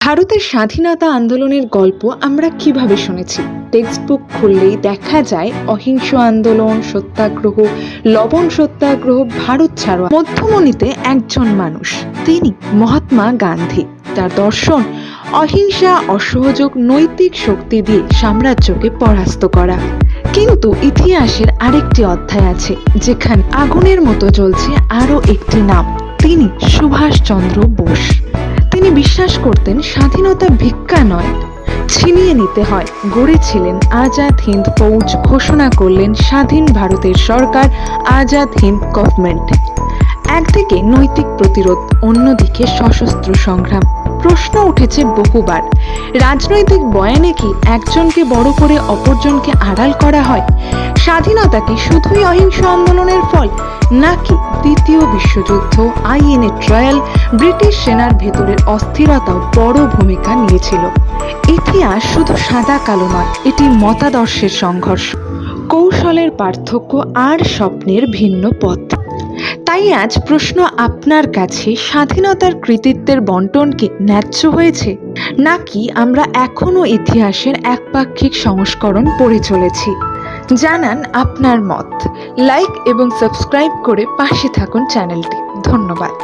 ভারতের স্বাধীনতা আন্দোলনের গল্প আমরা কিভাবে শুনেছি। টেক্সট বুক খুললেই দেখা যায় অহিংস আন্দোলন, সত্যাগ্রহ, লবণ সত্যাগ্রহ, ভারত ছাড়ো। মধ্যমণিতে একজন মানুষ, তিনি মহাত্মা গান্ধী। তার দর্শন অহিংসা, অসহযোগ, নৈতিক শক্তি দিয়ে সাম্রাজ্যকে পরাস্ত করা। কিন্তু ইতিহাসের আরেকটি অধ্যায় আছে, যেখানে আগুনের মতো জ্বলছে আরো একটি নাম, তিনি সুভাষচন্দ্র বোস। তিনি বিশ্বাস করতেন স্বাধীনতা ভিক্ষা নয়, ছিনিয়ে নিতে হয়। গড়েছিলেন আজাদ হিন্দ ফৌজ, ঘোষণা করলেন স্বাধীন ভারতের সরকার, আজাদ হিন্দ গভর্নমেন্ট। একদিকে নৈতিক প্রতিরোধ, অন্যদিকে সশস্ত্র সংগ্রাম। প্রশ্ন উঠেছে বহুবার, রাজনৈতিক বয়ানে কি একজনকে বড় করে অপরজনকে আড়াল করা হয়? স্বাধীনতা কি শুধুই অহিংস আন্দোলনের ফল, নাকি দ্বিতীয় বিশ্বযুদ্ধ, আইএনএ ট্রায়াল, ব্রিটিশ সেনার ভেতরের অস্থিরতাও বড় ভূমিকা নিয়েছিল? ইতিহাস শুধু সাদা কালো নয়, এটি মতাদর্শের সংঘর্ষ, কৌশলের পার্থক্য আর স্বপ্নের ভিন্ন পথ। তাই আজ প্রশ্ন আপনার কাছে, স্বাধীনতার কৃতিত্বের বন্টন কি ন্যায্য হয়েছে, নাকি আমরা এখনো ইতিহাসের একপাক্ষিক সংস্করণ পড়ে চলেছি? জানান আপনার মত, লাইক এবং সাবস্ক্রাইব করে পাশে থাকুন চ্যানেলটি। ধন্যবাদ।